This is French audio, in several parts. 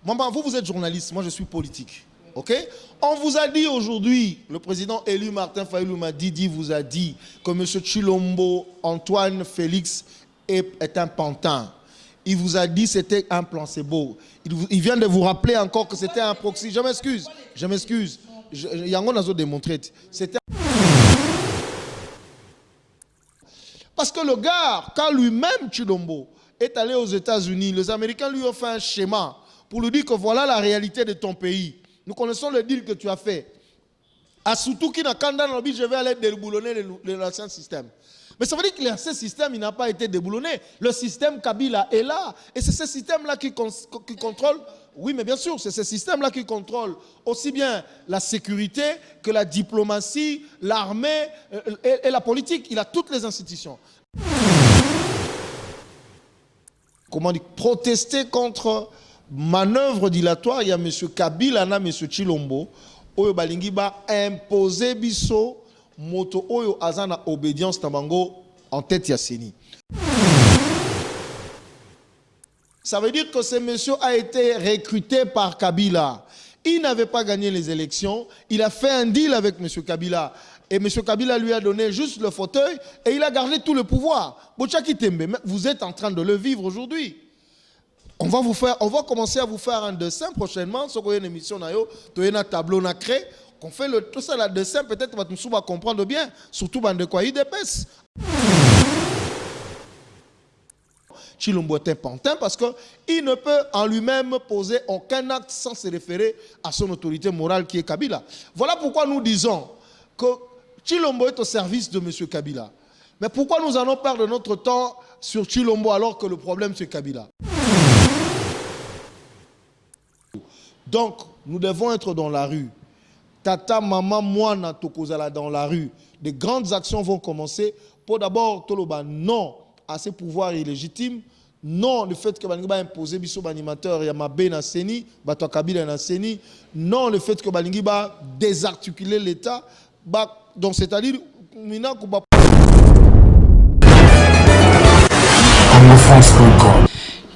Maman, vous êtes journaliste, moi je suis politique. Ok? On vous a dit aujourd'hui, le président élu Martin Fayulu Madidi vous a dit que M. Tshilombo Antoine Félix est un pantin. Il vous a dit que c'était un placebo. Il vient de vous rappeler encore que c'était un proxy. Je m'excuse. Je m'excuse. Yangon a démontré. C'était. Parce que le gars, quand lui-même Tshilombo est allé aux États-Unis, les Américains lui ont fait un schéma pour lui dire que voilà la réalité de ton pays. Nous connaissons le deal que tu as fait. À Soutouki, je vais aller déboulonner l'ancien système. Mais ça veut dire que l'ancien système, il n'a pas été déboulonné. Le système Kabila est là. Et c'est ce système-là qui contrôle. Oui, mais bien sûr, c'est ce système-là qui contrôle aussi bien la sécurité que la diplomatie, l'armée et la politique. Il a toutes les institutions. Comment dire, protester contre manœuvre dilatoire, il y a M. Kabila, M. Tshilombo, oyo balingi ba imposer biso moto oyo azana obédience tabango en tête ya Seni. Ça veut dire que ce monsieur a été recruté par Kabila. Il n'avait pas gagné les élections. Il a fait un deal avec M. Kabila. Et M. Kabila lui a donné juste le fauteuil et il a gardé tout le pouvoir. Bochaki Tembe, vous êtes en train de le vivre aujourd'hui. On va commencer à vous faire un dessin prochainement. Si vous avez une émission, vous avez un tableau créé. Qu'on fait tout ça, le dessin, peut-être que vous allez comprendre bien. Surtout dans de quoi il dépasse. Tshilombo est un pantin parce qu'il ne peut en lui-même poser aucun acte sans se référer à son autorité morale qui est Kabila. Voilà pourquoi nous disons que Tshilombo est au service de M. Kabila. Mais pourquoi nous allons perdre notre temps sur Tshilombo alors que le problème c'est Kabila? Donc, nous devons être dans la rue. Tata, maman, moi, Tokozala dans la rue. Des grandes actions vont commencer pour d'abord, Toloba, non à ces pouvoirs illégitimes, non le fait que Balingi va imposer biso animateur Yamabe na Seni, Bato Kabila na Seni, non le fait que Balingi va désarticuler l'État, donc c'est-à-dire, Mina Kuba.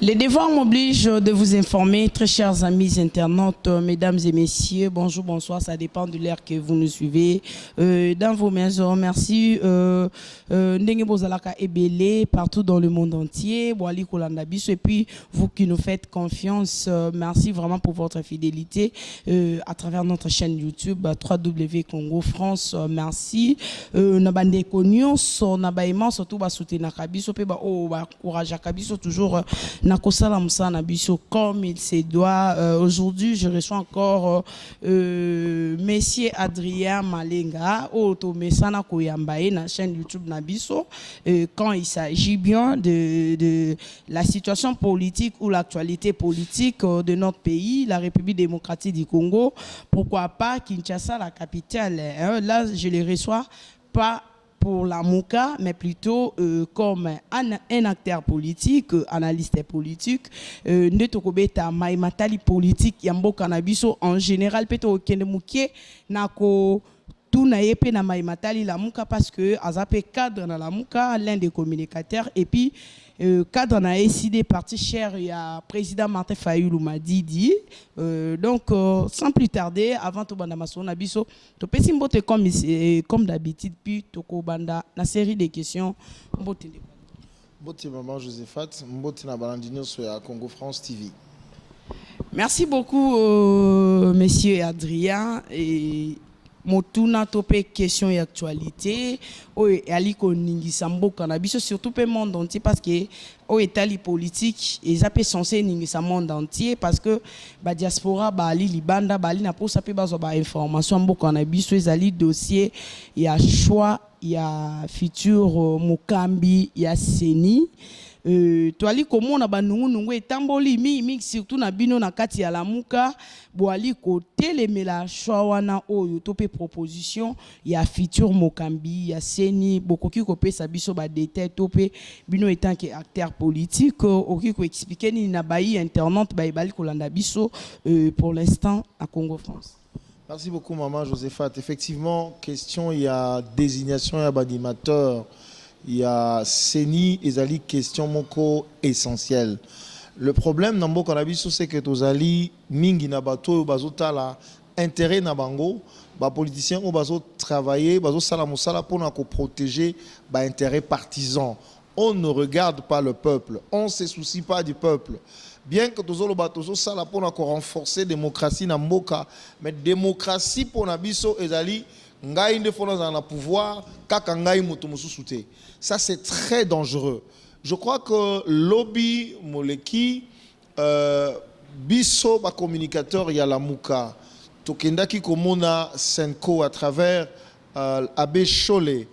Les devoirs m'obligent de vous informer, très chers amis internautes, mesdames et messieurs, bonjour, bonsoir, ça dépend de l'heure que vous nous suivez. Dans vos maisons, merci. Ndenge Bozalaka Ebele, partout dans le monde entier, Boali Kolandabiso, et puis vous qui nous faites confiance, merci vraiment pour votre fidélité à travers notre chaîne YouTube, www Congo France, merci. Nabande Konyo, Nabaïman, surtout Basouté Kabiso, Courage à Kabiso, toujours. Nakosala Moussa Biso comme il se doit. Aujourd'hui, je reçois encore Monsieur Adrien Malenga, Mesana Koyambaye, na chaîne YouTube Nabiso, quand il s'agit bien de la situation politique ou l'actualité politique de notre pays, la République démocratique du Congo. Pourquoi pas Kinshasa, la capitale. Là, je les reçois pas pour la Mouka, mais plutôt comme un acteur politique, analyste politique, Ndetokobeta Maimatali politique, Yambo Kanabiso en général, peut-être Kenemouké, Nako, tout n'a pas na Maimatali la Mouka parce que Azapé cadre dans la Mouka, l'un des communicateurs, et puis cadre n'a décidé parti cher, il y a président Martin Fayulu Madidi. Donc, sans plus tarder, avant tout banda maso nabiso, to pesi mbote comme d'habitude, puis toko banda na série de questions. Mbote maman Josephat, mbote na balandino sur Congo France TV. Merci beaucoup, monsieur Adrien. Et Motuna topé question et actualité et aliko ningisa mboka na biso surtout pe monde entier parce que au état politique et ça peut censé ningisa monde entier parce que ba diaspora ba ali libanda ba ali na posa pe bazo ba information mboka na biso ezali dossier ya choix ya futur Mukambi ya Seni. Toali komona banungu nungu etamboli mi surtout na bino na kati ya lamuka boali kote le mela wana oyo topé proposition ya futur Mukambi ya Seni bokoki kopesa biso ba détail topé bino étant que acteur politique oki ko expliquer ni na bayi internet ba bali kolanda biso pour l'instant à Congo France. Merci beaucoup maman Josephat. Effectivement, question il y a désignation ya animateur. Il y a Seni Ezali question moko essentielle. Le problème dans mboka na biso c'est que tozali mingi na bato bazotala intérêt na bango, ba politiciens o bazo travailler, bazo sala mosala pour na ko protéger ba intérêt partisan. On ne regarde pas le peuple, on ne se soucie pas du peuple. Bien que tozolo batozo sala pour na ko renforcer démocratie na mboka, mais démocratie pour na biso ezali ngai nde fona za na pouvoir kaka ngai moto mosusu te. Ça c'est très dangereux. Je crois que lobby moleki biso ba communicateur ya la muka tokendaki komona Senko à travers Abbé Cholé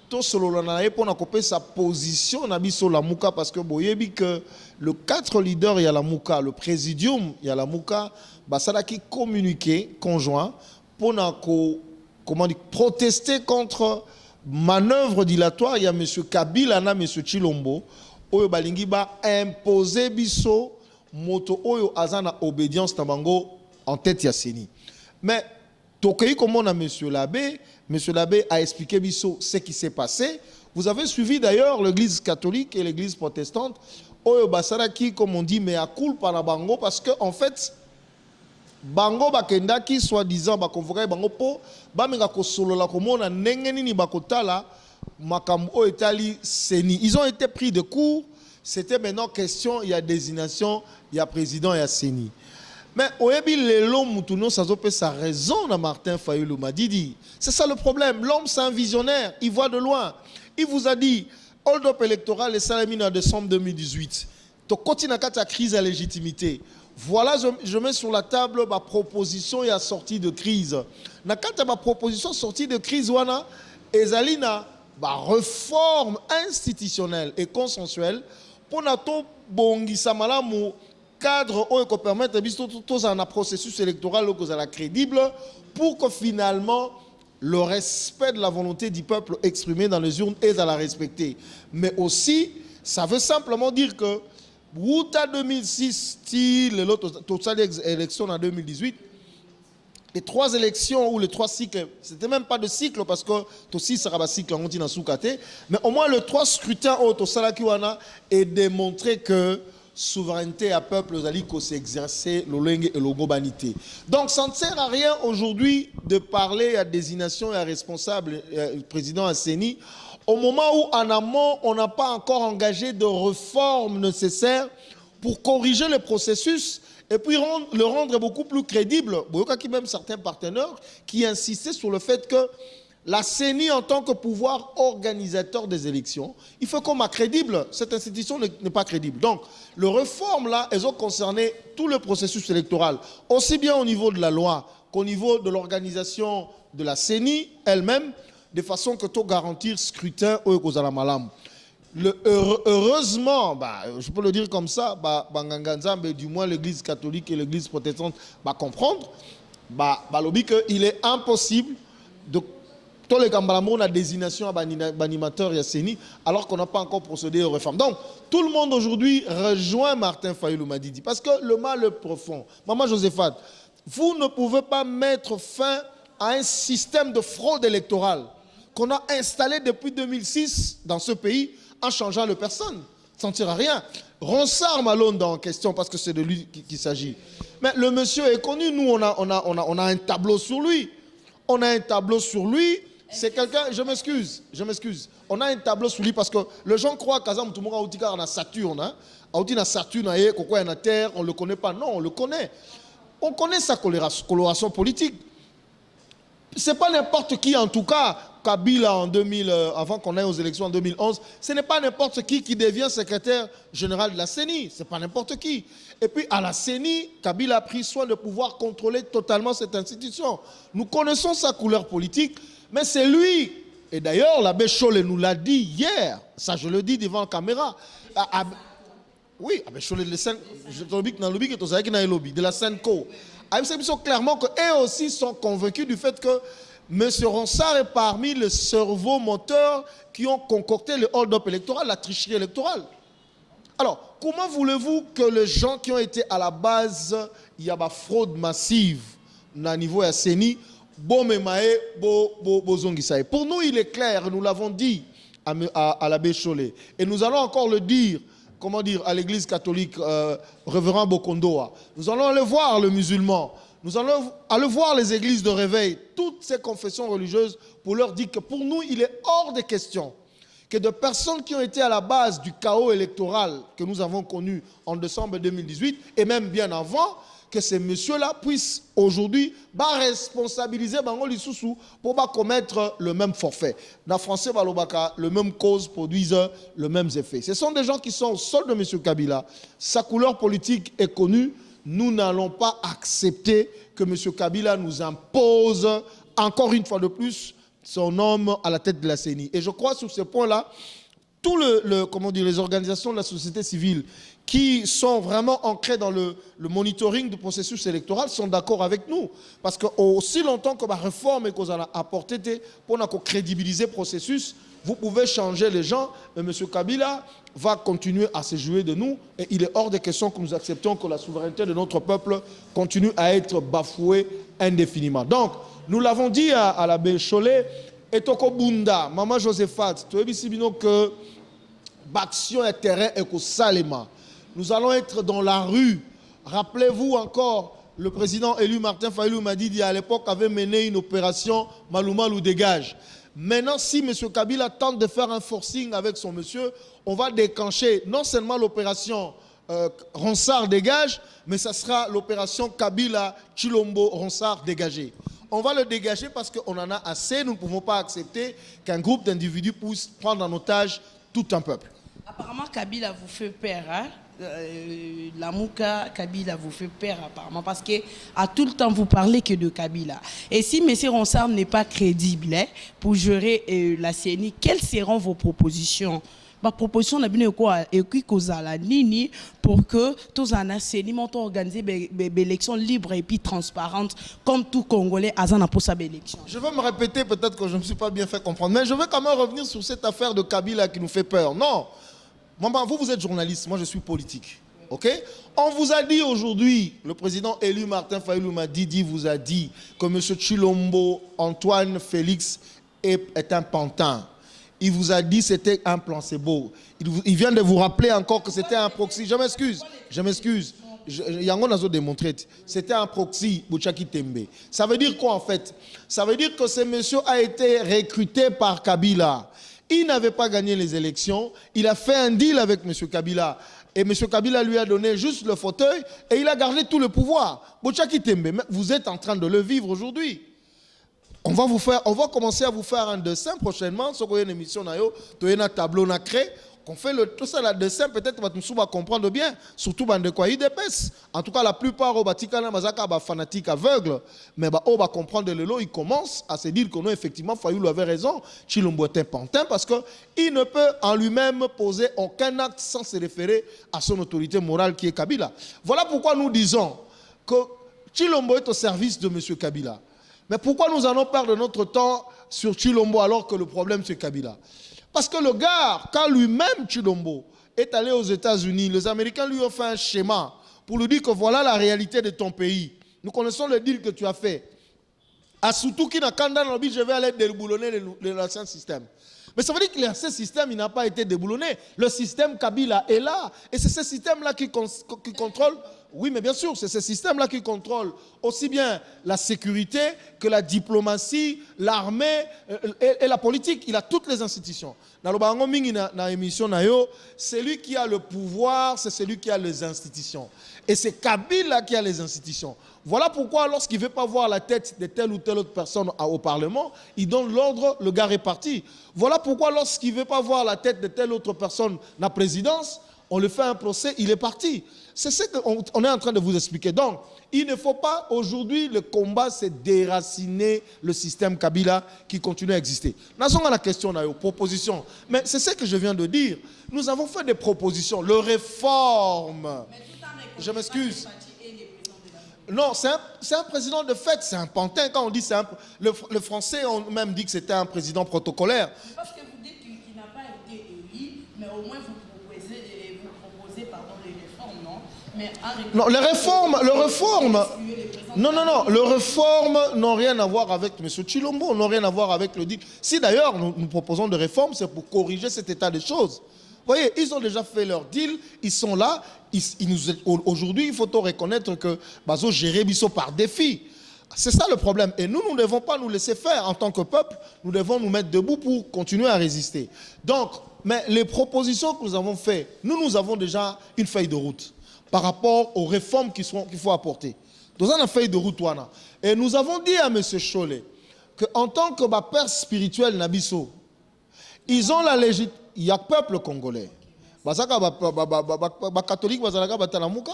to solo na pour na kopé sa position na biso la muka parce que boyebi que le 4 leaders ya la muka le présidium ya la muka basalaki communiqué conjoint pour na ko comment dire protester contre manœuvre dilatoire, il y a M. Kabila na M. Chilombo, oyo balingi ba imposer biso moto oyo azana obédience tabango en tête ya Seni. Mais tokei comme on a M. L'abbé a expliqué biso ce qui s'est passé. Vous avez suivi d'ailleurs l'église catholique et l'église protestante oyo basaraki comme on dit mais à culpa na bango parce que en fait bango bakendaki soi-disant bakonvoka bango po bamenga kosolola komona ndenge nini bakotala makambo etali Seni. Ils ont été pris de court. C'était maintenant question il y a désignation il y a président il y a Seni. Mais oyebi lelo mutuno sazope sa raison na Martin Fayulu Madidi. C'est ça le problème. L'homme c'est un visionnaire, il voit de loin. Il vous a dit hold-up électoral et salamine en décembre 2018. To continue à crise à légitimité. Voilà, je mets sur la table ma proposition et à sortie de crise. Na kata ma proposition sortie de crise wana ezalina ba réforme institutionnelle et consensuelle pour nato bongisa malamu cadre qui permettre tous un processus électoral crédible pour que finalement le respect de la volonté du peuple exprimée dans les urnes est à la respecter. Mais aussi, ça veut simplement dire que Wouta 2006, l'élection en 2018, les 3 élections ou les 3 cycles, c'était même pas de cycle parce que aussi ça va cycle on dit dans soukate, mais au moins le 3 scrutins au Tosalakiwana est démontré que souveraineté à peuple zaliko s'exercer l'olenge et l'ogobanité. Donc ça ne sert à rien aujourd'hui de parler à désignation et à responsable président Asseni au moment où en amont on n'a pas encore engagé de réformes nécessaires pour corriger le processus et puis le rendre beaucoup plus crédible. Il y a même certains partenaires qui insistaient sur le fait que la CENI en tant que pouvoir organisateur des élections, il faut qu'on soit crédible. Cette institution n'est pas crédible. Donc, les réformes là, elles ont concerné tout le processus électoral, aussi bien au niveau de la loi qu'au niveau de l'organisation de la CENI elle-même, de façon que tout garantir scrutin au Kozalamalam. Heureusement, je peux le dire comme ça, mais du moins l'église catholique et l'église protestante comprendre, il est impossible de tous les Kambalamou, la désignation à l'animateur Yasseni, alors qu'on n'a pas encore procédé aux réformes. Donc, tout le monde aujourd'hui rejoint Martin Fayulu Madidi, parce que le mal est profond. Maman Joséphate, vous ne pouvez pas mettre fin à un système de fraude électorale qu'on a installé depuis 2006 dans ce pays en changeant de personne. Ça ne sert à rien. Ronsard Malonde en question, parce que c'est de lui qu'il s'agit. Mais le monsieur est connu, nous on a un tableau sur lui. On a un tableau sur lui. C'est quelqu'un, je m'excuse. On a un tableau sur lui parce que les gens croient qu'Azam Toumoura Outika on a Saturne. On a Saturne, on a Terre, on ne le connaît pas. Non, on le connaît. On connaît sa coloration politique. Ce n'est pas n'importe qui, en tout cas, Kabila en 2000, avant qu'on aille aux élections en 2011, ce n'est pas n'importe qui devient secrétaire général de la CENI. Ce n'est pas n'importe qui. Et puis à la CENI, Kabila a pris soin de pouvoir contrôler totalement cette institution. Nous connaissons sa couleur politique, mais c'est lui. Et d'ailleurs, l'abbé Cholé nous l'a dit hier. Ça, je le dis devant la caméra. Oui, l'abbé Cholé de la Senko. Ils sont clairement qu'eux aussi sont convaincus du fait que M. Ronsard est parmi les cerveaux moteurs qui ont concocté le hold-up électoral, la tricherie électorale. Alors, comment voulez-vous que les gens qui ont été à la base, il y a une fraude massive au niveau de CENI, pour nous, il est clair, nous l'avons dit à l'abbé Cholé, et nous allons encore le dire comment dire, à l'église catholique, révérend Bokondoa. Nous allons aller voir le musulman. Nous allons aller voir les églises de réveil, toutes ces confessions religieuses, pour leur dire que pour nous, il est hors de question que de personnes qui ont été à la base du chaos électoral que nous avons connu en décembre 2018, et même bien avant, que ces messieurs-là puissent aujourd'hui responsabiliser Bango Lissoussou pour commettre le même forfait. Dans le français, le même cause produisent le même effet. Ce sont des gens qui sont au sol de M. Kabila. Sa couleur politique est connue. Nous n'allons pas accepter que M. Kabila nous impose, encore une fois de plus, son homme à la tête de la CENI. Et je crois sur ce point-là, tous les organisations de la société civile qui sont vraiment ancrées dans le monitoring du processus électoral sont d'accord avec nous. Parce que aussi longtemps que la réforme et qu'on a apporté pour crédibiliser le processus, vous pouvez changer les gens, mais M. Kabila va continuer à se jouer de nous et il est hors de question que nous acceptions que la souveraineté de notre peuple continue à être bafouée indéfiniment. Donc, nous l'avons dit à l'abbé Cholet, et Toko Bunda, Maman Josephat, tu as dit que l'action et terrain est qu'au Salema. Nous allons être dans la rue. Rappelez-vous encore, le président élu Martin Fayulu m'a dit à l'époque avait mené une opération Maloumalou dégage. Maintenant, si M. Kabila tente de faire un forcing avec son monsieur, on va déclencher non seulement l'opération Ronsard dégage, mais ça sera l'opération Kabila Chilombo Ronsard dégagé. On va le dégager parce qu'on en a assez. Nous ne pouvons pas accepter qu'un groupe d'individus puisse prendre en otage tout un peuple. Apparemment, Kabila vous fait peur, hein? La Mouka, Kabila vous fait peur apparemment parce que à tout le temps vous parlez que de Kabila. Et si M. Ronsard n'est pas crédible pour gérer la CENI, quelles seront vos propositions? Ma proposition n'a bien quoi et qui cause la nini pour que tous en CENI montent organiser des élections libres et puis transparentes comme tout Congolais à un pour sa élection. Je vais me répéter, peut-être que je ne me suis pas bien fait comprendre, mais je vais quand même revenir sur cette affaire de Kabila qui nous fait peur. Non. Maman, vous êtes journaliste, moi je suis politique. Ok? On vous a dit aujourd'hui, le président élu Martin Fayulu vous a dit que M. Chilombo, Antoine Félix est un pantin. Il vous a dit que c'était un plan, c'est beau. Il vient de vous rappeler encore que c'était un proxy. Je m'excuse. Yango n'a pas démontré. C'était un proxy, Bouchaki Tembe. Ça veut dire quoi en fait? Ça veut dire que ce monsieur a été recruté par Kabila. Il n'avait pas gagné les élections. Il a fait un deal avec M. Kabila. Et M. Kabila lui a donné juste le fauteuil et il a gardé tout le pouvoir. Bouchaki Tembe, vous êtes en train de le vivre aujourd'hui. On va commencer à vous faire un dessin prochainement. Si vous avez une émission, vous avez un tableau créé. Qu'on fait tout ça, le dessin, peut-être que vous va comprendre bien, surtout de quoi il dépasse. En tout cas, la plupart des fanatiques aveugles, mais on va comprendre de l'élo, ils commencent à se dire que non, effectivement, Fayulu avait raison, Chilombo est un pantin, parce qu'il ne peut en lui-même poser aucun acte sans se référer à son autorité morale qui est Kabila. Voilà pourquoi nous disons que Chilombo est au service de M. Kabila. Mais pourquoi nous allons perdre notre temps sur Chilombo alors que le problème c'est Kabila? Parce que le gars, quand lui-même Chilombo est allé aux États-Unis, les Américains lui ont fait un schéma pour lui dire que voilà la réalité de ton pays. Nous connaissons le deal que tu as fait. À Soutouki, je vais aller déboulonner l'ancien système. Mais ça veut dire que l'ancien système, il n'a pas été déboulonné. Le système Kabila est là. Et c'est ce système-là qui contrôle. Oui, mais bien sûr, c'est ce système-là qui contrôle aussi bien la sécurité que la diplomatie, l'armée et la politique. Il a toutes les institutions. Dans l'émission, c'est lui qui a le pouvoir, c'est celui qui a les institutions. Et c'est Kabila qui a les institutions. Voilà pourquoi lorsqu'il ne veut pas voir la tête de telle ou telle autre personne au Parlement, il donne l'ordre, le gars est parti. Voilà pourquoi lorsqu'il ne veut pas voir la tête de telle autre personne dans la présidence, on lui fait un procès, il est parti. C'est ce qu'on est en train de vous expliquer. Donc, il ne faut pas aujourd'hui, le combat, c'est déraciner le système Kabila qui continue à exister. Nous avons la question, proposition. Mais c'est ce que je viens de dire. Nous avons fait des propositions. Le réforme. Je m'excuse. Non, c'est un président de fait, c'est un pantin. Quand on dit c'est le Français, on même dit que c'était un président protocolaire. Parce que vous dites qu'il n'a pas été élu, mais au moins vous proposez les réformes, non? Mais non, les réformes. Non, les réformes n'ont rien à voir avec M. Chilombo, n'ont rien à voir avec le deal. Si d'ailleurs nous proposons des réformes, c'est pour corriger cet état des choses. voyez, ils ont déjà fait leur deal, ils sont là. Aujourd'hui, il faut reconnaître que Bazo gérer Bisso par défi. C'est ça le problème. Et nous ne devons pas nous laisser faire en tant que peuple. Nous devons nous mettre debout pour continuer à résister. Donc, mais les propositions que nous avons faites, nous avons déjà une feuille de route par rapport aux réformes qu'il faut apporter. Nous avons une feuille de route. Et nous avons dit à M. Cholet qu'en tant que père spirituel Nabiso, ils ont la légitimité. Il y a peuple congolais. Basaka catholique bazalaka batalamuka.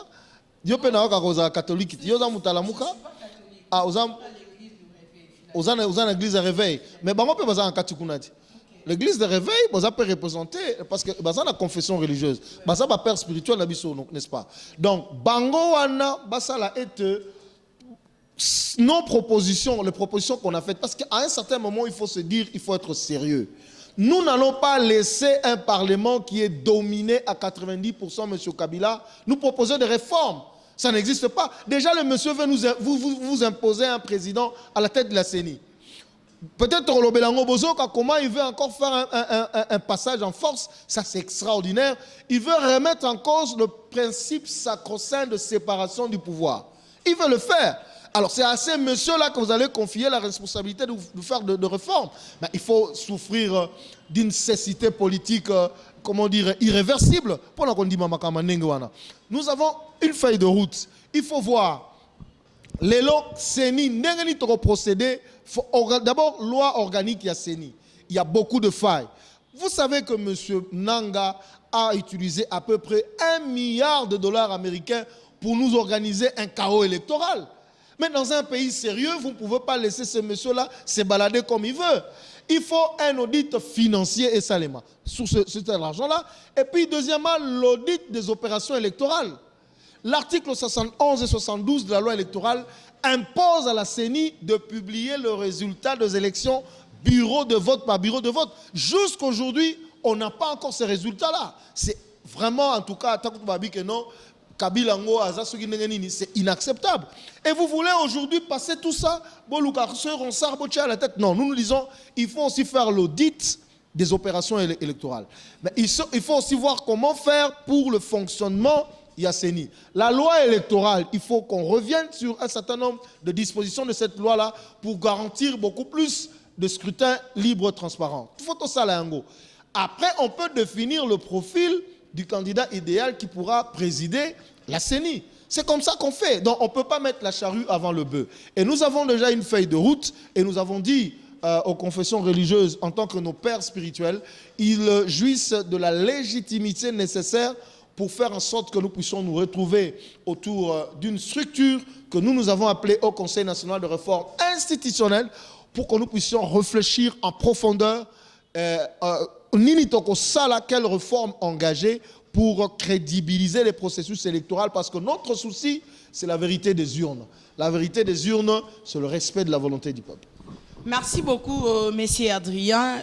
Yo pe na ka catholique. Yo za mutalamuka. Ah, aux l'église de réveil. Mais bah, moi, je peux l'église de réveil, ça peut représenter, parce que ça la confession religieuse. Ça va père spirituel, n'est-ce pas? Donc, Bango Wana, ça la est nos propositions, les propositions qu'on a faites, parce qu'à un certain moment, il faut se dire, il faut être sérieux. Nous n'allons pas laisser un parlement qui est dominé à 90%, M. Kabila, nous proposer des réformes. Ça n'existe pas. Déjà, le monsieur veut vous imposer un président à la tête de la CENI. Peut-être le Belango Bozoka, comment il veut encore faire un passage en force, ça c'est extraordinaire. Il veut remettre en cause le principe sacro-saint de séparation du pouvoir. Il veut le faire. Alors c'est à ces messieurs-là que vous allez confier la responsabilité de faire de réformes. Mais il faut souffrir d'une cécité politique, comment dire, irréversible. Nous avons une feuille de route. Il faut voir. Les lois CENI, n'est-ce pas procéder. D'abord, loi organique, il y a CENI. Il y a beaucoup de failles. Vous savez que M. Nanga a utilisé à peu près $1 milliard américains pour nous organiser un chaos électoral. Mais dans un pays sérieux, vous ne pouvez pas laisser ce monsieur-là se balader comme il veut. Il faut un audit financier et salément sur cet argent-là. Et puis, deuxièmement, l'audit des opérations électorales. L'article 71 et 72 de la loi électorale impose à la CENI de publier le résultat des élections bureau de vote par bureau de vote. Jusqu'aujourd'hui, on n'a pas encore ces résultats-là. C'est vraiment, en tout cas, c'est inacceptable. Et vous voulez aujourd'hui passer tout ça à la tête? Non, nous disons, il faut aussi faire l'audit des opérations électorales. Mais il faut aussi voir comment faire pour le fonctionnement Yasseni. La loi électorale, il faut qu'on revienne sur un certain nombre de dispositions de cette loi-là pour garantir beaucoup plus de scrutin libre et transparent. Il faut tout ça là. Après, on peut définir le profil du candidat idéal qui pourra présider la CENI. C'est comme ça qu'on fait. Donc, on ne peut pas mettre la charrue avant le bœuf. Et nous avons déjà une feuille de route et nous avons dit aux confessions religieuses, en tant que nos pères spirituels, ils jouissent de la légitimité nécessaire pour faire en sorte que nous puissions nous retrouver autour d'une structure que nous avons appelée au Conseil national de réforme institutionnelle pour que nous puissions réfléchir en profondeur quelle réforme engager pour crédibiliser les processus électoraux, parce que notre souci, c'est la vérité des urnes. La vérité des urnes, c'est le respect de la volonté du peuple. Merci beaucoup, Monsieur Adrien.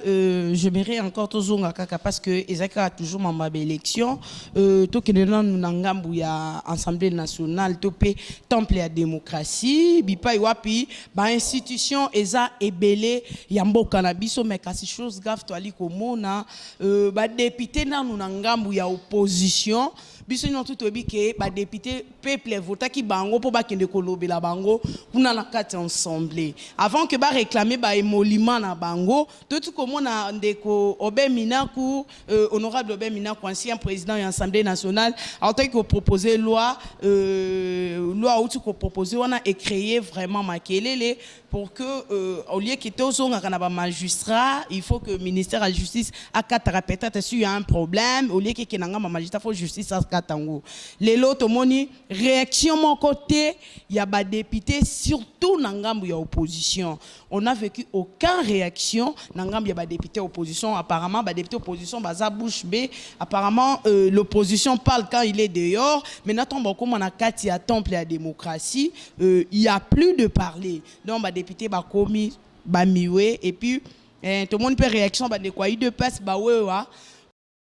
J'aimerais encore toujours parce que Ezaka a toujours ma élection. Tout que nous n'angambou ya Assemblée nationale, topé temple à démocratie, bipa iwapi, ba institution eza ebele yambo cannabis mais kasi chose grave to ali komona, ba député na nous n'angambou ya opposition. Biso nous tout obi que ba député peuple vota ki bango pour ba kende kolobela bango kuna na kati ensemble avant que ba réclamer ba émolument na bango tout comme on a ndeko Obé Minaku honorable Obé Minaku ancien président de l'Assemblée nationale en tant que proposer loi ou tu proposer on a créé vraiment makelele pour que au lieu que tous on a magistrat il faut que le ministère de la justice a quatre répéter s'il y a un problème au lieu que nanga magistrat faut justice katango lelo tomoni réaction mon côté il y a des députés surtout nangambu ya opposition on a vécu aucune réaction nangambu ya député opposition apparemment député opposition baza bouche b apparemment l'opposition parle quand il est dehors mais n'attendons comme on a kati ya temple à démocratie il y a plus de parler donc député ba komi ba miwe et puis tout le monde peut réaction ba de quoi il de passe ba ouais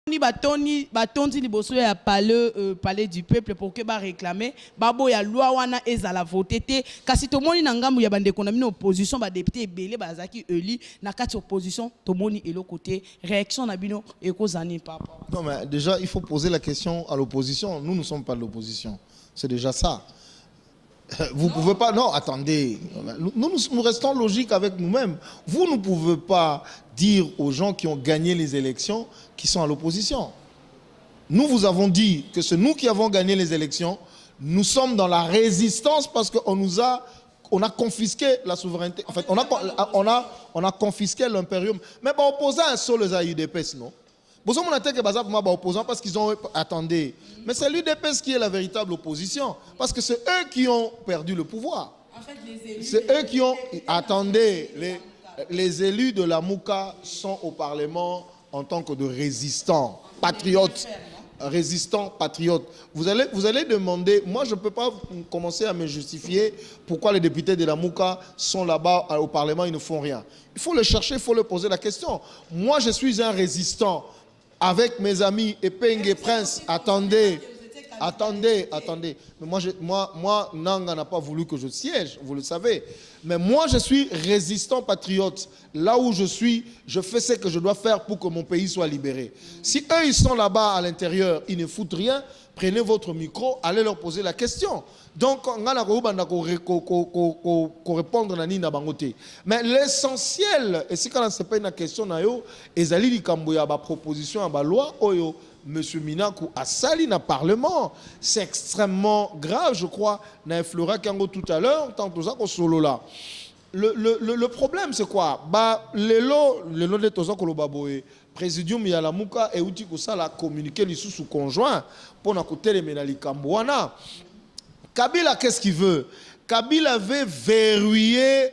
Ni batondi liboso ya palais du peuple pour que ba réclamer babo ya loi wana ezala voté te kasi tomoni na ngambu ya bande konamina opposition ba député ebele bazaki élu na kati opposition tomoni elo côté réaction na bino ekozani papa. Non mais déjà il faut poser la question à l'opposition. Nous ne sommes pas de l'opposition. C'est déjà ça. Vous ne pouvez pas... Non, attendez. Nous restons logiques avec nous-mêmes. Vous ne pouvez pas dire aux gens qui ont gagné les élections qui sont à l'opposition. Nous vous avons dit que c'est nous qui avons gagné les élections. Nous sommes dans la résistance parce qu'on a confisqué la souveraineté. En fait, on a confisqué l'impérium. Mais opposant un seul les UDPS, non? Vous avez opposants parce qu'ils ont... Attendez. Mais c'est l'UDPS qui est la véritable opposition. Parce que c'est eux qui ont perdu le pouvoir. En fait, c'est eux qui ont... Attendez. Les élus de la Mouka sont au Parlement en tant que de résistants, patriotes. Résistants, patriotes. Vous allez demander... Moi, je ne peux pas commencer à me justifier pourquoi les députés de la Mouka sont là-bas au Parlement, ils ne font rien. Il faut le chercher, il faut leur poser la question. Moi, je suis un résistant. Avec mes amis Epenge Prince, attendez. Mais moi, Nanga n'a pas voulu que je siège, vous le savez. Mais moi, je suis résistant patriote. Là où je suis, je fais ce que je dois faire pour que mon pays soit libéré. Si eux, ils sont là-bas à l'intérieur, ils ne foutent rien, prenez votre micro, allez leur poser la question. Donc, on va répondre à Nina Bangote. Mais l'essentiel, et c'est quand ce n'est pas une question, c'est la proposition à la loi, M. Minakou a sali dans le Parlement. C'est extrêmement grave, je crois. Na Flora Kango tout à l'heure, tant que ça qu'on solo là. Le problème, c'est quoi? Le lot de Toza Kolobaboé, Présidium Yalamouka et outil que ça la communiqué les sous conjoint pour na côté les Menali Kambouana. Kabila, qu'est-ce qu'il veut? Kabila avait verrouillé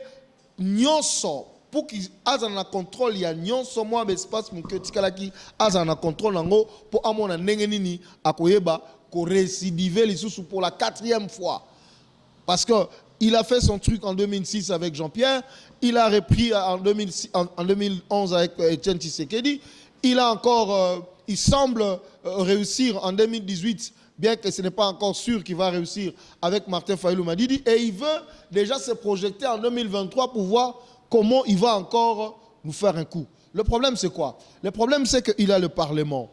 Nyonso pour qu'il ait un contrôle. Il y a Nyonso, moi, l'espace, mon cœur, qui a un contrôle pour amon a nengenini à Koyeba, pour récidiver les sous pour la 4e fois. Parce qu'il a fait son truc en 2006 avec Jean-Pierre, il a repris en 2011 avec Etienne Tshisekedi, il a encore, il semble réussir en 2018. Bien que ce n'est pas encore sûr qu'il va réussir avec Martin Fayulu Madidi. Et il veut déjà se projeter en 2023 pour voir comment il va encore nous faire un coup. Le problème, c'est quoi? Le problème, c'est qu'il a le Parlement,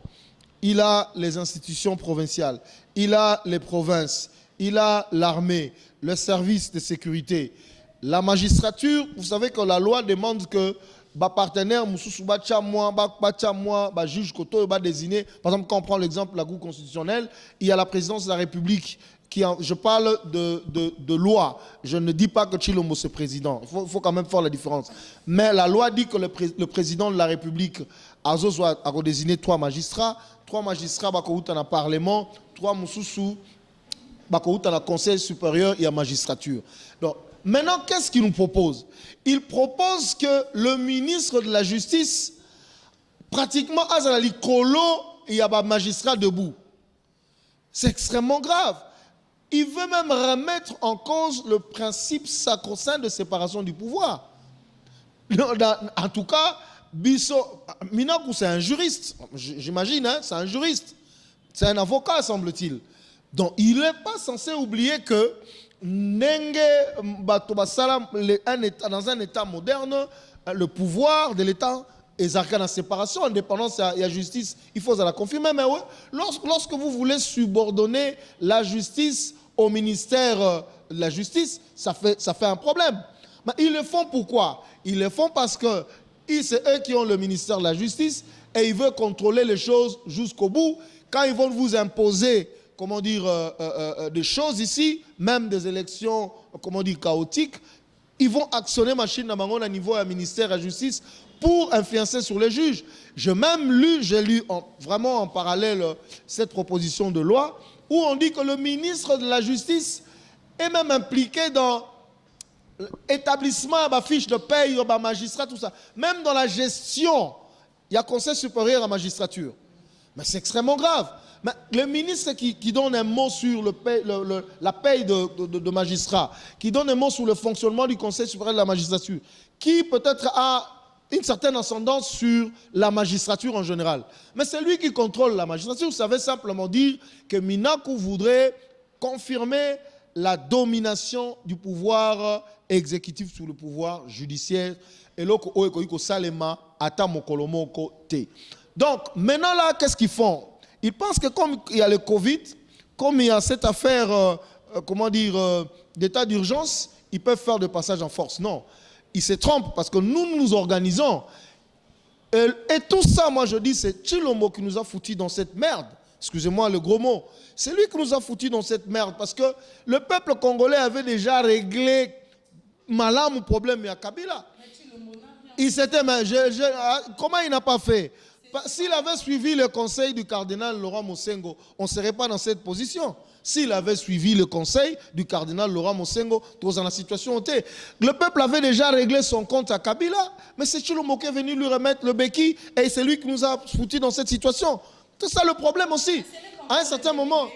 il a les institutions provinciales, il a les provinces, il a l'armée, le service de sécurité, la magistrature. Vous savez que la loi demande que partenaire juge koto désigné. Par exemple, quand on prend l'exemple de la Cour constitutionnelle, il y a la présidence de la République qui je parle de loi. Je ne dis pas que Chilombo c'est président. Il faut quand même faire la différence. Mais la loi dit que le président de la République a désigné 3 magistrats. 3 magistrats dans le Parlement, 3 moussous dans le Conseil supérieur et la magistrature. Donc, maintenant, qu'est-ce qu'il nous propose? Il propose que le ministre de la Justice, pratiquement, Azalali Kolo, il y a un magistrat debout. C'est extrêmement grave. Il veut même remettre en cause le principe sacro-saint de séparation du pouvoir. En tout cas, Minakou, c'est un juriste. J'imagine, hein, c'est un juriste. C'est un avocat, semble-t-il. Donc, il n'est pas censé oublier que dans un État moderne, le pouvoir de l'État est en séparation, indépendance et justice. Il faut la confirmer. Mais ouais, lorsque vous voulez subordonner la justice au ministère de la Justice, ça fait un problème. Mais ils le font pourquoi? Ils le font parce que c'est eux qui ont le ministère de la Justice et ils veulent contrôler les choses jusqu'au bout. Quand ils vont vous imposer, comment dire, des choses ici, même des élections, comment dire, chaotiques, ils vont actionner machine à niveau du ministère de la Justice pour influencer sur les juges. J'ai lu vraiment en parallèle cette proposition de loi où on dit que le ministre de la Justice est même impliqué dans l'établissement de fiches de paye, de magistrat, tout ça. Même dans la gestion, il y a Conseil supérieur à la magistrature. Mais c'est extrêmement grave. Mais le ministre qui donne un mot sur la paye de magistrats, qui donne un mot sur le fonctionnement du Conseil supérieur de la magistrature, qui peut-être a une certaine ascendance sur la magistrature en général. Mais c'est lui qui contrôle la magistrature. Ça veut simplement dire que Minaku voudrait confirmer la domination du pouvoir exécutif sur le pouvoir judiciaire. Et là, donc, maintenant là, qu'est-ce qu'ils font? Ils pensent que comme il y a le Covid, comme il y a cette affaire, d'état d'urgence, ils peuvent faire de passage en force. Non, ils se trompent parce que nous nous organisons. Et tout ça, moi je dis, c'est Tshilombo qui nous a foutu dans cette merde. Excusez-moi le gros mot. C'est lui qui nous a foutu dans cette merde parce que le peuple congolais avait déjà réglé malam ou problème à Kabila. Il s'était, comment il n'a pas fait? S'il avait suivi le conseil du cardinal Laurent Mosengo, on ne serait pas dans cette position. S'il avait suivi le conseil du cardinal Laurent Mosengo, dans la situation où était. Le peuple avait déjà réglé son compte à Kabila, mais c'est Tshilombo qui est venu lui remettre le béquille et c'est lui qui nous a foutu dans cette situation. C'est ça le problème aussi. À un certain moment,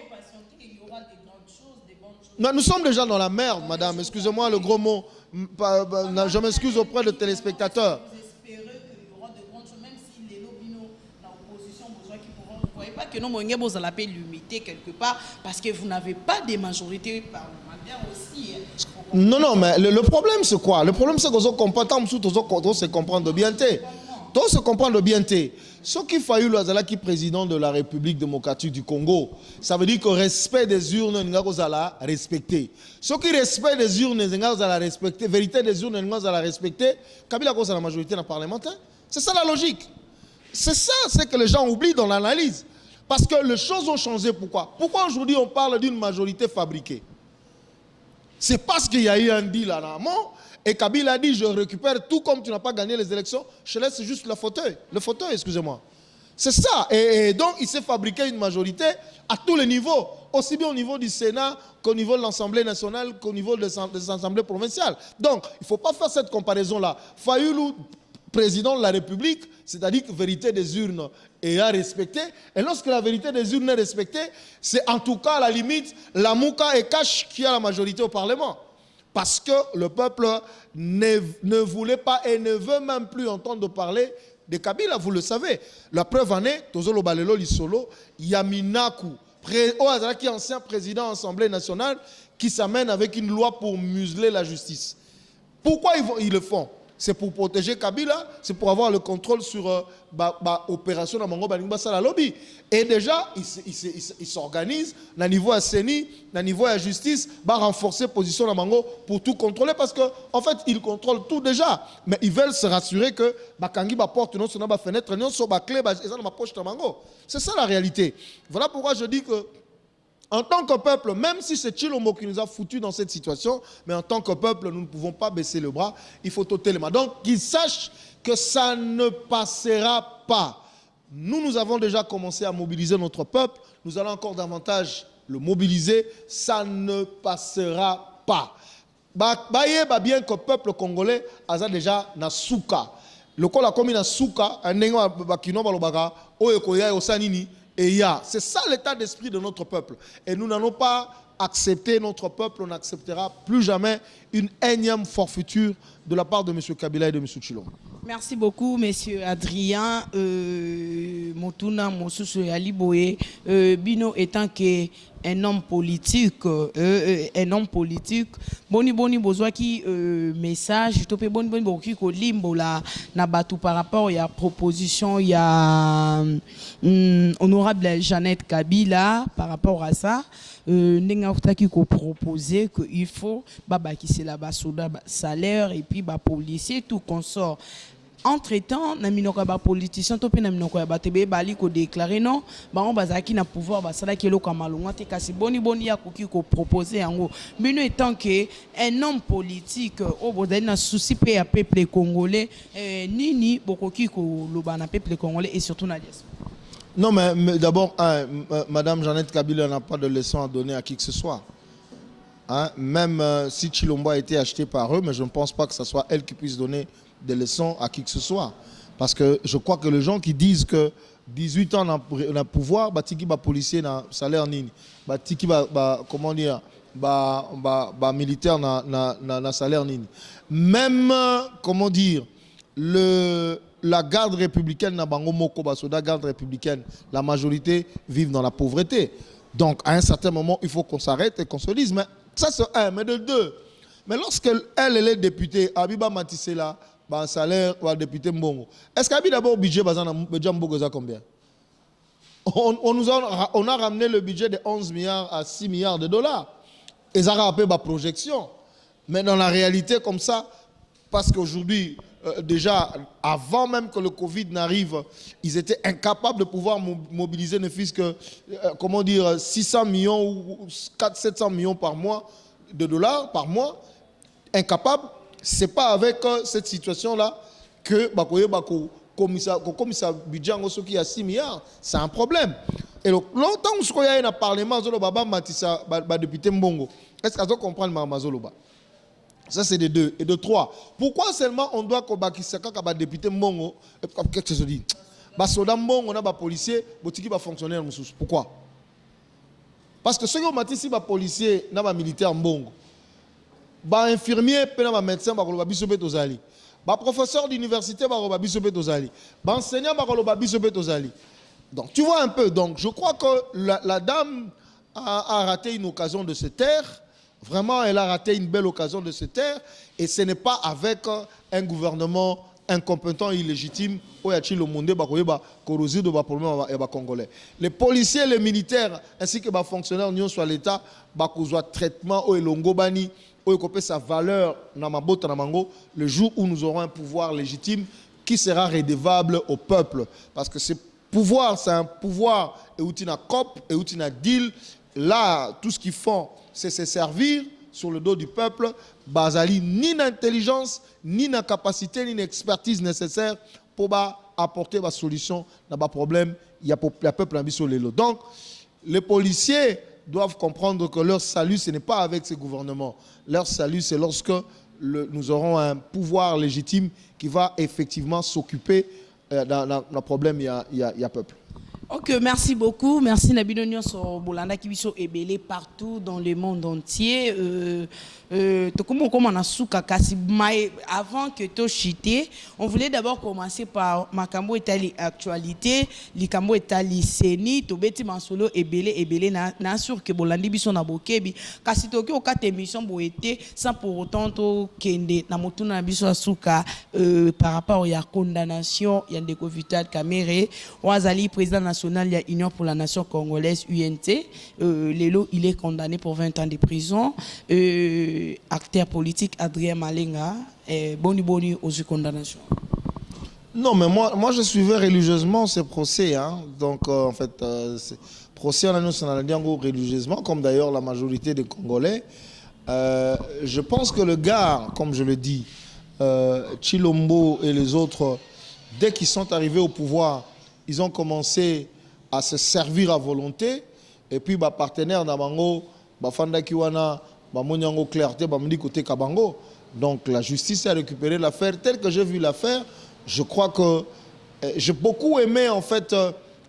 nous sommes déjà dans la merde, madame. Excusez-moi le gros mot. Je m'excuse auprès des téléspectateurs. Pas que nous vous allez limiter quelque part parce que vous n'avez pas de majorité parlementaire aussi. Non, mais le problème c'est quoi? Le problème c'est que nous comprenons se comprendre bien. Tous se comprendre bien. Ce qui faillit le qui président de la République démocratique du Congo, ça veut dire que le respect des urnes, nous allons respecter. Ce qui respect des urnes, nous allons respecter. Vérité des urnes, nous allons respecter. Kabila a la majorité dans le parlementaire. C'est ça la logique. C'est ça, c'est que les gens oublient dans l'analyse. Parce que les choses ont changé. Pourquoi? Pourquoi aujourd'hui on parle d'une majorité fabriquée? C'est parce qu'il y a eu un deal en amont et Kabila a dit je récupère tout comme tu n'as pas gagné les élections, je laisse juste le fauteuil, excusez-moi. C'est ça. Et donc il s'est fabriqué une majorité à tous les niveaux, aussi bien au niveau du Sénat qu'au niveau de l'Assemblée nationale qu'au niveau des assemblées provinciales. Donc il ne faut pas faire cette comparaison-là. Fayoulou, président de la République, c'est-à-dire que la vérité des urnes est à respecter. Et lorsque la vérité des urnes est respectée, c'est en tout cas à la limite la Mouka et Kash qui a la majorité au Parlement. Parce que le peuple ne voulait pas et ne veut même plus entendre parler de Kabila, vous le savez. La preuve en est, Tozolo Balelo Lisolo, Yaminaku, qui est ancien président de l'Assemblée nationale, qui s'amène avec une loi pour museler la justice. Pourquoi ils le font? C'est pour protéger Kabila, c'est pour avoir le contrôle sur l'opération dans Mango Balingba Sala Lobby. Et déjà, ils s'organisent, au niveau de CENI, au niveau de la justice, renforcer la position de Mango pour tout contrôler parce qu'en fait, ils contrôlent tout déjà. Mais ils veulent se rassurer que Bakangi porte non sur la fenêtre, non sur la clé, dans ma poche de Mango. C'est ça la réalité. Voilà pourquoi je dis que en tant que peuple, même si c'est Tshilombo qui nous a foutus dans cette situation, mais en tant que peuple, nous ne pouvons pas baisser le bras, il faut ôter les mains. Donc, qu'ils sachent que ça ne passera pas. Nous avons déjà commencé à mobiliser notre peuple, nous allons encore davantage le mobiliser, ça ne passera pas. Bien que le peuple congolais a déjà na souka. Le col a commis na souka, un nengo bakino balobaka, oyekoya osanini. C'est ça l'état d'esprit de notre peuple. Et nous n'allons pas accepter, notre peuple, on n'acceptera plus jamais une énième forfaiture de la part de M. Kabila et de M. Tshilombo. Merci beaucoup, M. Adrien Motuna Mosusu Aliboye. Bino étant un homme politique, boni besoin qui message, topé boni boki ko limbo la na batu par rapport à proposition il y a honorable Jeannette Kabila par rapport à ça. Nenga qui ko proposer que il faut qui c'est là bas salaire et puis policier tout consort. Entre-temps, na minoko ba politicien to pe na minoko ba tebe bali ko déclarer non, on bazaki na pouvoir ba sala kelo kamalonga te kasi boni ya koki ko proposer yango. Bino étant que un homme politique au bozali na souci pe ya peuple congolais nini bokoki ko loba na peuple congolais et surtout na diaspora. Non mais d'abord madame Jeannette Kabila n'a pas de leçon à donner à qui que ce soit. Même si Tshilombo a été acheté par eux, mais je ne pense pas que ce soit elle qui puisse donner des leçons à qui que ce soit. Parce que je crois que les gens qui disent que 18 ans dans le pouvoir, tiki ba policier na salaire nini, tiki comment dire, militaire na salaire nini. Même comment dire, la garde républicaine, la garde républicaine, la majorité vivent dans la pauvreté. Donc, à un certain moment, il faut qu'on s'arrête et qu'on se dise, mais ça c'est un, mais de deux. Mais lorsqu'elle est députée, Abiba Matissela, un salaire, ou député Mbongo, est-ce qu'Abi d'abord le budget, combien? On a ramené le budget de 11 milliards à 6 milliards de dollars. Et ça a rappelé ma projection. Mais dans la réalité, comme ça, parce qu'aujourd'hui, déjà, avant même que le Covid n'arrive, ils étaient incapables de pouvoir mobiliser ne fût-ce que, 600 millions ou 700 millions par mois de dollars par mois. Incapables. Ce n'est pas avec cette situation-là que commissaire budget qui a 6 milliards. C'est un problème. Et donc, longtemps où il y a un parlement, député Mbongo, est-ce qu'on comprend le Mazoloba? Ça, c'est de deux. Et de trois. Pourquoi seulement on doit que député Mbongo, qu'est-ce que je dis? Soda Mbongo, on a des policiers, qui va fonctionner. Pourquoi? Parce que ceux qui ont ici, les policiers, les militaires Mbongo, les infirmiers, les médecins, les professeurs d'université, les enseignants, les donc, tu vois un peu. Donc, je crois que la dame a raté une occasion de se taire. Vraiment, elle a raté une belle occasion de se taire. Et ce n'est pas avec un gouvernement incompétent, illégitime, congolais. Les policiers, les militaires, ainsi que les fonctionnaires de l'État, ont traitement sa valeur le jour où nous aurons un pouvoir légitime qui sera redevable au peuple. Parce que ce pouvoir, c'est un pouvoir et où tu as COP et où tu as deal. Là, tout ce qu'ils font, c'est se servir sur le dos du peuple. Bazali, ni d'intelligence, ni de capacité, ni d'expertise nécessaire pour apporter la solution à des problèmes. Il y a le peuple qui sur les lots. Donc, les policiers doivent comprendre que leur salut, ce n'est pas avec ces gouvernements. Leur salut, c'est lorsque nous aurons un pouvoir légitime qui va effectivement s'occuper dans le problème, il y a peuple. Ok, merci beaucoup. Merci Nabino Nyonso Bolanda Kibiso Ebele partout dans le monde entier. Avant que tu chité, on voulait d'abord commencer par Makambo Etali Actualité, Likambo Etali Seni, Tobeti Mansolo Ebele na sûr que Bolandi Biso na Bokebi. Kasi toki au 4 émissions boete sans pour autant to kende na motuna biso asuka par rapport à la condamnation Yandeko Vital Kamere, Wazali président national de l'Union pour la nation congolaise UNT. Lelo il est condamné pour 20 ans de prison. Acteur politique Adrien Malenga boni aux condamnations. Non, mais moi je suivais religieusement ces procès. Hein. Donc, en fait, procès en religieusement, comme d'ailleurs la majorité des Congolais. Je pense que le gars, comme je le dis, Chilombo et les autres, dès qu'ils sont arrivés au pouvoir, ils ont commencé à se servir à volonté. Et puis, partenaire Nabango, Fanda Kiwana, Clarté, côté Kabango. Donc la justice a récupéré l'affaire telle que j'ai vu l'affaire. Je crois que j'ai beaucoup aimé en fait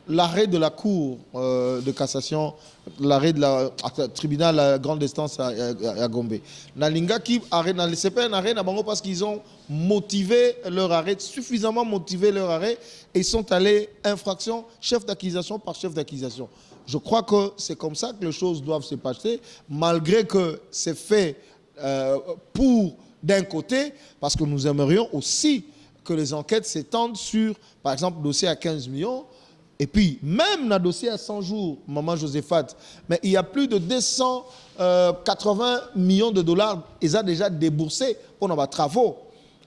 l'arrêt de la cour de cassation, l'arrêt de la tribunal à la grande instance à Gombe. Nalinga qui arrête, c'est pas un arrêt parce qu'ils ont motivé leur arrêt, suffisamment motivé leur arrêt, et ils sont allés infraction, chef d'accusation par chef d'accusation. Je crois que c'est comme ça que les choses doivent se passer, malgré que c'est fait pour d'un côté, parce que nous aimerions aussi que les enquêtes s'étendent sur, par exemple, dossier à 15 millions, et puis même dans le dossier à 100 jours, Maman Joséphat, mais il y a plus de 280 millions de dollars, ils ont déjà déboursé pour nos travaux.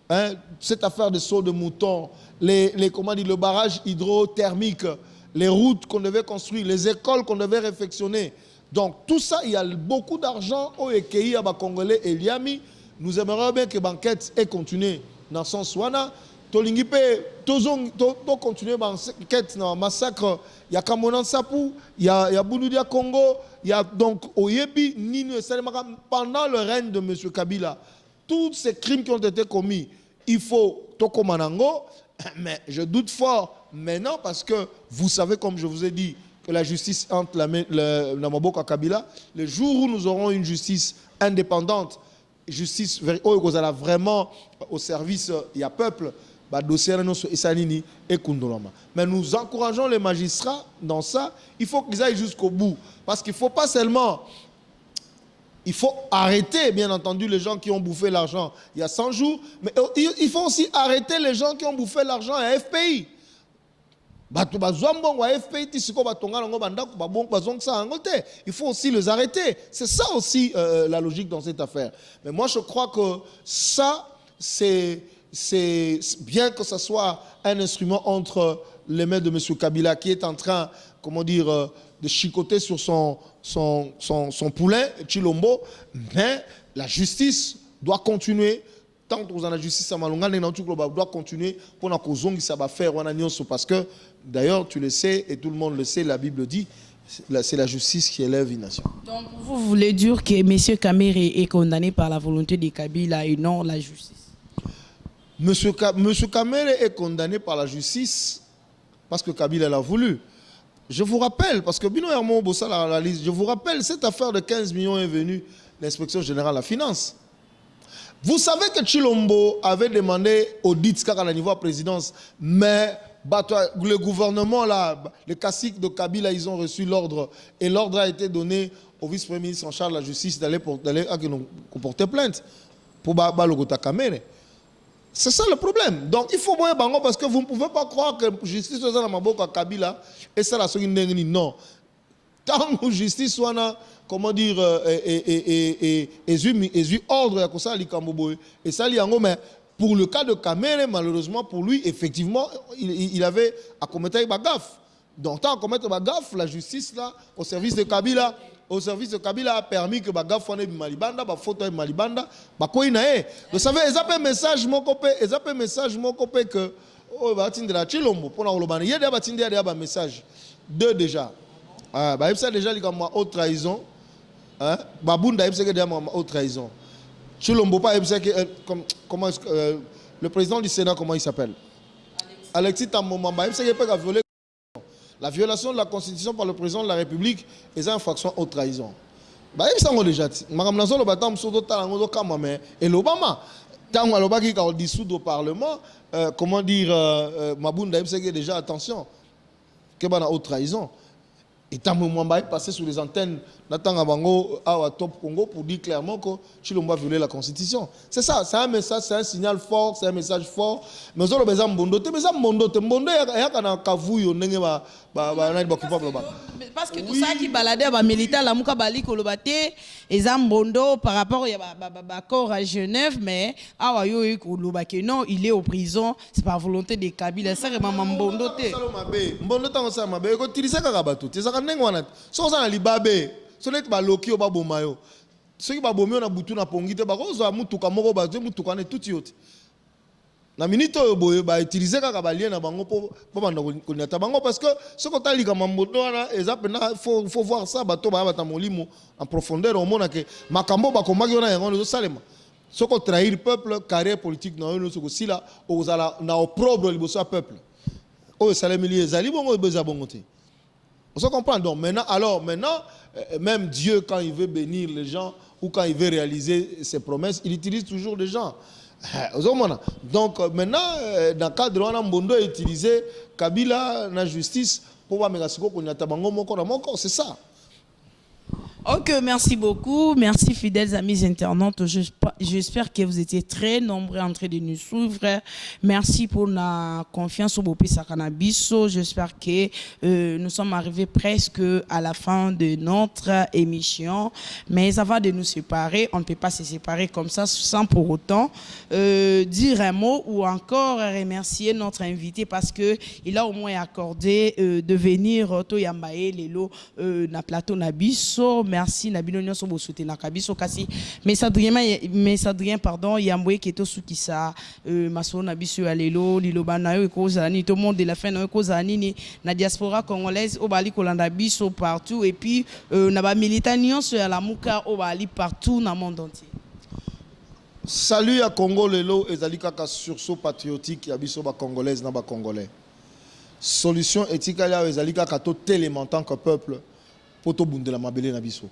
Hein, cette affaire de saut de mouton, le barrage hydrothermique, les routes qu'on devait construire, les écoles qu'on devait réfectionner. Donc tout ça, il y a beaucoup d'argent au EKI à Congolais et Liami. Nous aimerions bien que l'enquête ait continué dans son soin. Tolingipe, continuer l'enquête dans le massacre. Il y a Kamonan Sapou, il y a Bouloudia Congo, il y a donc Oyebi, Nino pendant le règne de M. Kabila. Tous ces crimes qui ont été commis, il faut Toko Manango, mais je doute fort maintenant parce que vous savez, comme je vous ai dit, que la justice entre la Maboka Kabila, le jour où nous aurons une justice indépendante, justice vraiment au service, il y a peuple, dossier et Kundolama. Mais nous encourageons les magistrats dans ça. Il faut qu'ils aillent jusqu'au bout. Parce qu'il ne faut pas seulement... Il faut arrêter, bien entendu, les gens qui ont bouffé l'argent il y a 100 jours. Mais il faut aussi arrêter les gens qui ont bouffé l'argent à FPI. Il faut aussi les arrêter. C'est ça aussi la logique dans cette affaire. Mais moi, je crois que ça, c'est bien que ce soit un instrument entre les mains de M. Kabila qui est en train, comment dire, de chicoter sur son poulain, Chilombo, mais la justice doit continuer. Tant que la justice doit continuer pour faire parce que, d'ailleurs, tu le sais et tout le monde le sait, la Bible dit, c'est la justice qui élève une nation. Donc, vous voulez dire que M. Kamere est condamné par la volonté de Kabila et non la justice? M. Kamere est condamné par la justice parce que Kabila l'a voulu. Je vous rappelle, parce que je vous rappelle, cette affaire de 15 millions est venue l'inspection générale de la finance. Vous savez que Chilombo avait demandé audit à la niveau de la présidence, mais le gouvernement, là, les caciques de Kabila, ils ont reçu l'ordre, et l'ordre a été donné au vice-premier ministre en charge de la justice d'aller porter plainte pour Balogota Kamere. C'est ça le problème. Donc il faut voir Bango parce que vous ne pouvez pas croire que la justice soit dans la Kabila et ça la seconde non. Tant que la justice soit dans, comment dire, ordre à ça et ça mais pour le cas de Kamere, malheureusement pour lui, effectivement, il avait à commettre une gaffe. Donc tant à commettre une gaffe, la justice là, au service de Kabila a permis que Bagaf soit Malibanda, photo Malibanda, vous savez, ils ont un message mon copain que oh va atteindre la Chilombo pour la Rolobani. Il y a des messages deux déjà. Ah bah ça déjà il comme haute trahison. Hein? Babunda il sait que haute trahison. Chilombo pas il sait que comment le président du Sénat comment il s'appelle? Alexis Tamomamba il sait qu'il peut violer. La violation de la Constitution par le président de la République est une infraction haute trahison. Bah, ils sont déjà dit. Madame Lanzo, le bâtiment sur d'autres talents, mais et l'Obama, tant que qui a dissout au Parlement, comment dire, Mabounda, il sait déjà attention, que y a haute trahison. Et tant que moi, je passé sur les antennes, n'attend à Top Congo pour dire clairement que Chilombo a violé la Constitution. C'est ça, c'est un message, c'est un signal fort, c'est un message fort. Mais nous avons besoin de Mbondo, il y a un cavouille, parce que tout ça qui baladait les militaires la muka bali kolobate ezambondo par rapport à accord à Genève mais awa yo kolobake non il est au prison c'est par volonté de Kabila ça vraiment mbondo te mbondo tango ça mabe ko utiliser kaka bato te ça kanengo wana so ça na libabe so net ba loki ba bomayo ceux qui ba bomio na butu na pongite ba ko zo mutuka moko ba zo mutuka ne tout yote na minute oyo boye ba utiliser kaka ba lien na bango po banda ko nyata bango parce que ce ko tali ka mambodo wana ezapena faut voir ça bato ba bata molimo en profondeur au mona que makambo ba komaki wana yango zo salema ce ko trahir peuple carrière politique na yo so ko sila ozala na opprobre liboso peuple oyo salemi li ezali bongo beza bongo te on se comprend donc maintenant même Dieu quand il veut bénir les gens ou quand il veut réaliser ses promesses il utilise toujours des gens. Donc maintenant, dans le cadre de Mbondo utilisé Kabila la justice pour voir c'est ça. Ok, merci beaucoup. Merci, fidèles amis internautes. J'espère que vous étiez très nombreux en train de nous suivre. Merci pour la confiance au Bopi Sakanabiso. J'espère que nous sommes arrivés presque à la fin de notre émission. Mais avant de nous séparer, on ne peut pas se séparer comme ça sans pour autant dire un mot ou encore remercier notre invité parce qu'il a au moins accordé de venir Toyambaye Lelo na plateau Nabiso. Merci Nabino Nyoso Bosote Nakabiso Kasi mais Adrien pardon Yamboye Keto Sukisa Maso Nabiso Alelo Lilobana yo kozani tout le monde de la fin no kozani ni na diaspora congolaise obali kolanda biso partout et puis na ba militant nyonso ya lamuka obali partout na monde entier. Salut à Congo lelo ezali kaka sursaut patriotique ya biso ba congolaise na ba congolais. Solution éthique ya ezali kaka to tellement en tant que peuple. Poto bundela mabele na biso.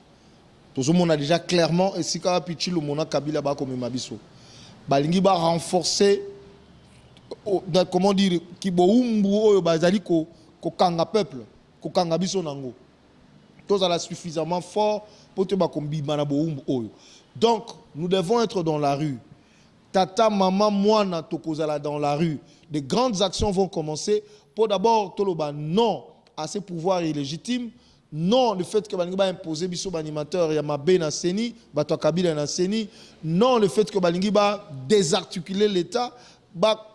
Tozo mona déjà clairement et si ka pichi le mona Kabila ba comme mabiso. Balingi ba renforcer comment dire, qui boumbu oyo bazali ko kanga peuple, ko kanga biso nango. Tous ala suffisamment fort pour te bakombi mana boumbu oyo. Donc nous devons être dans la rue. Tata, maman, moi, na tokozala dans la rue. De grandes actions vont commencer pour d'abord toloba non à ces pouvoirs illégitimes. Non, le fait que Balingi va imposer biso animateur Yamabe na Seni, Bato Kabila na Seni. Non, le fait que Balingi va désarticuler l'État.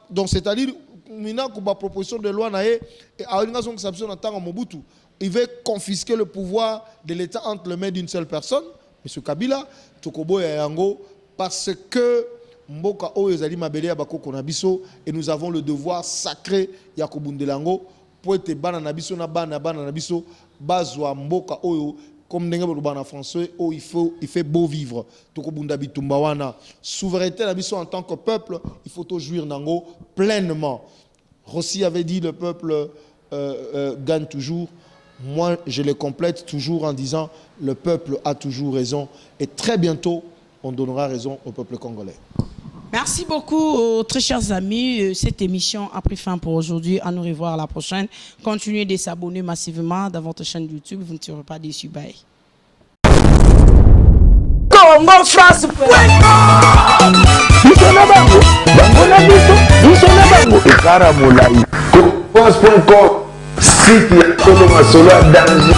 Donc c'est-à-dire, maintenant qu'on va proposition de loi nae et à une raison exception en tant Mobutu, il veut confisquer le pouvoir de l'État entre les mains d'une seule personne, M. Kabila, Tokobo et Yango, parce que Mboka Oyo Zali Mabele Abako Konabiso et nous avons le devoir sacré Yakobundelango pour être banana biso na banana biso bazwa Mboka Oyo comme ndenge bana français oh il fait beau vivre Tokobunda bitumba wana souveraineté na biso en tant que peuple il faut tout jouir nango pleinement. Rossi avait dit le peuple gagne toujours. Moi je le complète toujours en disant le peuple a toujours raison et très bientôt on donnera raison au peuple congolais. Merci beaucoup, très chers amis. Cette émission a pris fin pour aujourd'hui. À nous revoir à la prochaine. Continuez de s'abonner massivement dans votre chaîne YouTube. Vous ne serez pas déçus. Bye. Congo France. Site ya Kolo Masolo danger.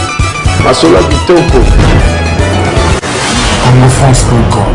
Masolo kitoko. Congo France.com